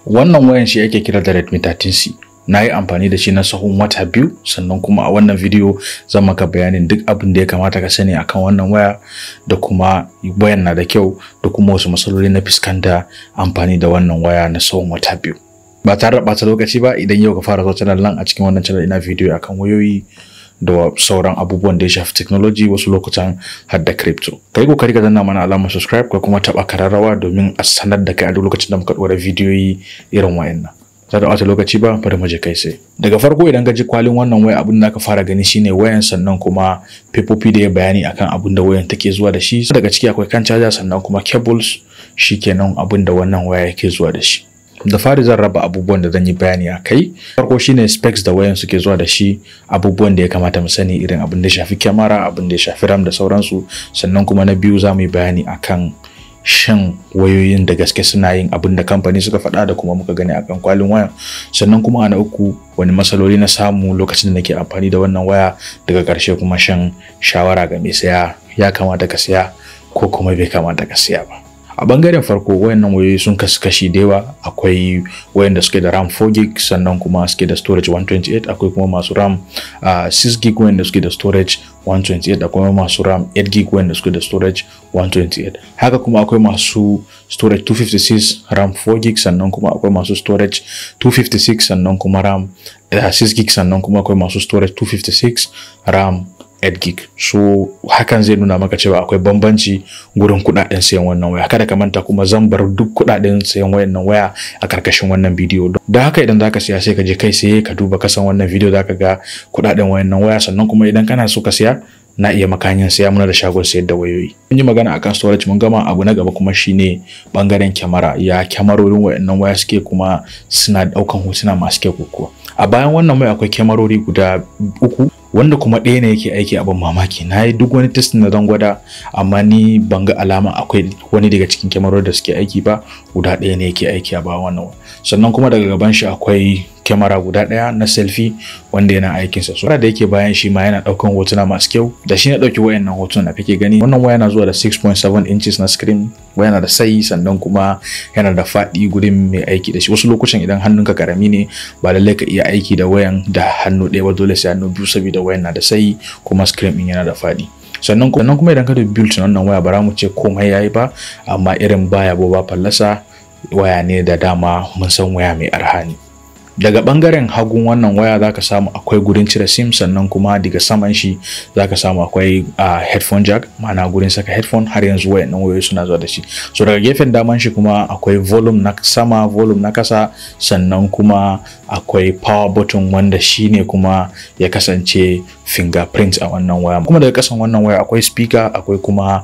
Wannan wayan shi ake kira da Redmi 13C. Na yi amfani da shi na sahun wata 2, sannan kuma a wannan video zan maka bayanin duk abin da ya kamata ka sani akan wannan waya, da kuma wayan na da kyau, da kuma wasu matsaloli na fuskanta amfani da wannan waya na sahun wata 2. Ba tare da ɓata lokaci ba, idan yau ka fara zuwa channel nan, a cikin wannan channel ina video akan wayoyi da sauran abubuwan da ya shafi technology, wasu lokutan har da crypto. Kai kokari ka danna mana alamar subscribe ka kuma taba kararrawa domin a sanar da kai a duk lokacin da muka dora bidiyoyi irin wayannan. Sai da wata lokaci ba, bari mu je kai sai. Daga farko idan ka ji kwalin wannan waya, abin da ka fara gani shine wayan, sannan kuma PPP da ya bayani akan abin da wayan take zuwa da shi. Daga ciki akwai kan charger, sannan kuma cables, shikenan abin da wannan waya yake zuwa da shi. Da fari zan raba abubuwan da zan yi bayani a kai. Farko shine specs da wayan suke zuwa da shi, abubuwan da ya kamata mu sani, irin abin da ya shafi camera, abin da ya shafi RAM da sauransu. Sannan kuma na biyu za mu yi bayani akan shin wayoyin da gaske suna yin abin da kamfani suka faɗa da kuma muka gani akan kwalin wayan. Sannan kuma na uku, wani matsaloli na samu lokacin da nake amfani da wannan waya. Daga ƙarshe kuma shan shawara ga mai saya, ya kamata ka saya ko kuma bai kamata ka saya ba. A bangaren farko, wayannan wayoyi sun kasu kashi da yawa. Akwai wayanda suke da RAM 4GB, sannan kuma suke da storage 128. Akwai kuma masu RAM 6GB wayanda suke da storage 128. Akwai masu RAM 8GB wayanda suke da storage 128. Haka kuma akwai masu storage 256, RAM 4GB, sannan kuma akwai masu storage 256, sannan kuma RAM 6GB, sannan kuma akwai masu storage 256, RAM 8GB. So hakan zai nuna maka cewa akwai bambanci gurin kudaden sayan wannan waya. Kada ka manta kuma zan bar duk kudaden sayan wayannan waya a karkashin wannan bidiyo. Da haka idan zaka siya sai ka je kai sai ka duba kasan wannan bidiyo, zaka ga kudaden wayannan waya. Sannan kuma idan kana so ka siya, na iya maka hanyar siya, muna da shagon sayar da wayoyi. Mun yi magana akan storage, mun gama. Abu na gaba kuma shine bangaren kyamara. Ya kyamarorin wayannan waya suke, kuma suna daukan hotuna masu kyau kuwa. A bayan wannan waya akwai kyamarori guda 3, wanda kuma ɗaya ne yake aiki. Abin mamaki, na yi duk wani testin da zan gwada, amma ni ban ga alama akwai wani daga cikin kyamarori da suke aiki ba. Guda ɗaya ne yake aiki a bayan wannan. Sannan kuma daga gaban shi akwai kyamara guda ɗaya na selfie wanda yana aikinsa. So da yake bayan shi ma yana ɗaukan hotuna masu kyau. Da shi na ɗauki wayannan hotunan da kake gani. Wannan waya yana zuwa da 6.7 inches na screen. Waya yana da tsayi, sannan kuma yana da faɗi gurin mai aiki da shi. Wasu lokutan idan hannunka karami ne, ba lallai ka iya aiki da wayan da hannu ɗaya ba, dole sai hannu biyu, saboda wayan na da tsayi kuma screen ɗin yana da faɗi. Sannan kuma idan ka dubi build wannan waya, bara mu ce komai yayi ba, amma irin baya ba fallasa. Waya ne da dama mun san waya mai arha ne. Daga bangaren hagun wannan waya zaka samu akwai gurin cire sim, sannan kuma daga saman shi zaka samu akwai headphone jack, ma'ana gurin saka headphone. Har yanzu wayannan wayoyi suna zuwa da shi. So daga gefen daman shi kuma akwai volume na sama, volume na kasa, sannan kuma akwai power button wanda shine kuma ya kasance fingerprint a wannan waya. Kuma daga kasan wannan waya akwai speaker, akwai kuma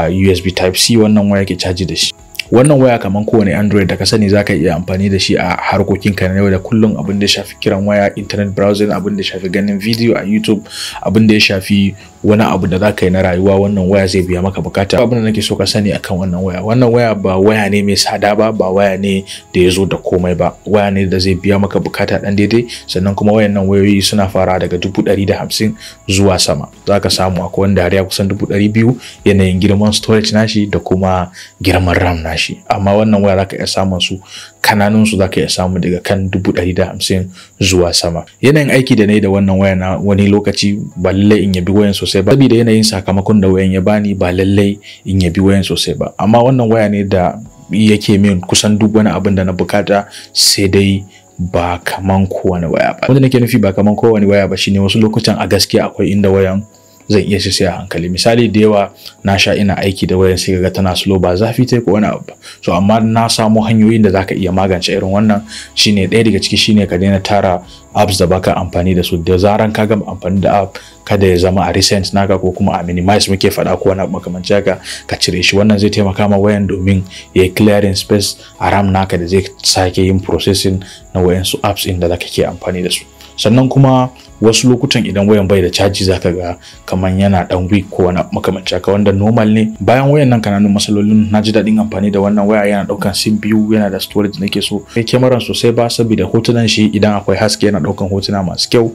USB type C wannan waya ke caji da shi. Wannan waya kaman kowane Android da ka sani zaka iya amfani da shi a harkokinka na yau da kullum. Abin da ya shafi kiran waya, internet browsing, abin da ya shafi ganin video a YouTube, abin da ya shafi wani abu da zaka yi na rayuwa, wannan waya zai biya maka bukata. Abin da nake so ka sani akan wannan waya ba waya ne mai tsada ba, ba waya ne da ya zo da komai ba. Waya ne da zai biya maka bukata dan daidai. Sannan kuma wayannan wayoyi suna fara daga 150 zuwa sama. Zaka samu akwai wanda har ya kusan 200, yanayin girman storage nashi da kuma girman RAM nashi. Amma wannan waya zaka iya samun su kananun su, zaka iya samu daga kan 150 zuwa sama. Yanayin aiki da nayi da wannan waya na wani lokaci ba lallai in yabi wayan sosai ba, saboda yanayin sakamakon da wayan ya bani ba lallai in yabi wayan sosai ba. Amma wannan waya ne da yake min kusan duk wani abin da na bukata, sai dai ba kaman kowane waya ba. Wanda nake nufi ba kaman kowane waya ba shine wasu lokutan a gaskiya akwai inda wayan zan iya sai a hankali. Misali da yawa na sha ina aiki da wayan sai kaga tana slow, ba zafi tai ko wani abu. So amma na samu hanyoyin da zaka iya magance irin wannan. Shine ɗaya daga ciki shine ka daina tara apps da baka amfani da su. Da zaran ka gama amfani da app, kada ya zama a recent naka ko kuma a minimize muke faɗa ko wani abu makamancin haka, ka cire shi. Wannan zai taimaka ma wayan domin ya clearing space a RAM naka da zai sake yin processing na wayansu apps ɗin da zaka ke amfani da su. Sannan kuma wasu lokutan idan wayan bai da caji zaka ga kaman yana dan weak ko wani makamancin haka, wanda normal ne. Bayan wayan nan kananun masalolin, na ji daɗin amfani da wannan waya. Yana ɗaukan sim biyu, yana da storage nake so. Kai kyamaran sosai ba, saboda hotunan shi idan akwai haske yana ɗaukan hotuna masu kyau.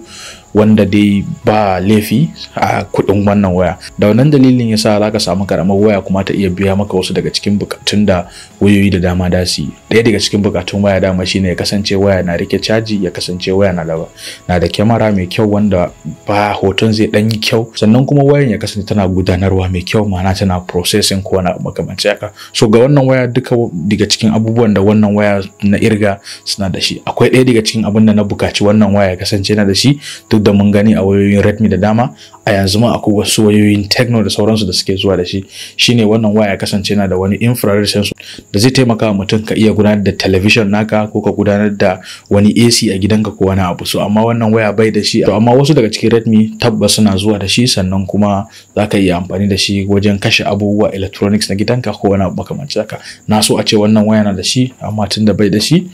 wanda dai ba laifi a kuɗin wannan waya. Da wannan dalilin yasa zaka samu karamar waya kuma ta iya biya maka wasu daga cikin bukatun da wayoyi da dama da su yi. Ɗaya daga cikin bukatun waya dama shine ya kasance waya na rike caji, ya kasance waya na da kyamara mai kyau wanda ba hoton zai ɗan yi kyau, sannan kuma wayan ya kasance tana gudanarwa mai kyau, ma'ana tana processing ko wani makamanci haka. So ga wannan waya duka daga cikin abubuwan da wannan waya na irga suna da shi. Akwai ɗaya daga cikin abin da na bukaci wannan waya ya kasance na da shi, duk da mun gani a wayoyin Redmi da dama, a yanzu ma akwai wasu wayoyin Tecno da sauransu da suke zuwa da shi. Shine wannan waya ya kasance na da wani infrared sensor da zai taimaka wa mutum ka iya gudanar da television naka ko ka gudanar da wani AC a gidanka ko wani abu. So amma wannan waya bai da shi, amma wasu daga cikin Redmi tabbas suna zuwa da shi, sannan kuma zaka iya amfani da shi wajen kashe abubuwa electronics na gidanka ko wani abu makamancin haka. Na so a ce wannan waya na da shi, amma tunda bai da shi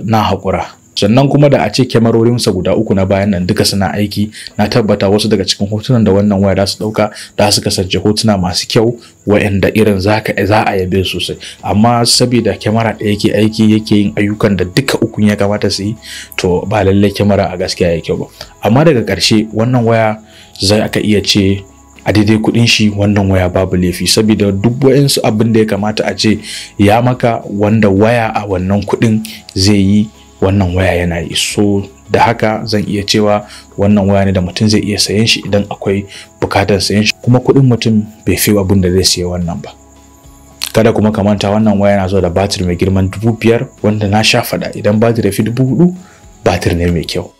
na haƙura. Sannan kuma da a ce kyamarorinsa guda uku na bayan nan duka suna aiki, na tabbata wasu daga cikin hotunan da wannan waya za su ɗauka da su kasance hotuna masu kyau wa'anda irin za a yabe sosai. Amma saboda kyamara ɗaya yake aiki, yake yin ayyukan da duka ukun ya kamata su yi, to ba lallai kyamara a gaskiya ya kyau ba. Amma daga ƙarshe wannan waya zai aka iya ce a daidai kuɗin shi wannan waya babu laifi, saboda duk wayansu abin da ya kamata a ce ya maka wanda waya a wannan kuɗin zai yi, wannan waya yana yi. So da haka zan iya cewa wannan waya ne da mutum zai iya sayen shi idan akwai bukatar sayen shi, kuma kuɗin mutum bai fi abin da zai siya wannan ba. Kada kuma ka manta wannan waya yana zuwa da batir mai girman 5000, wanda na sha faɗa idan batir ya fi 4000 batir ne mai kyau.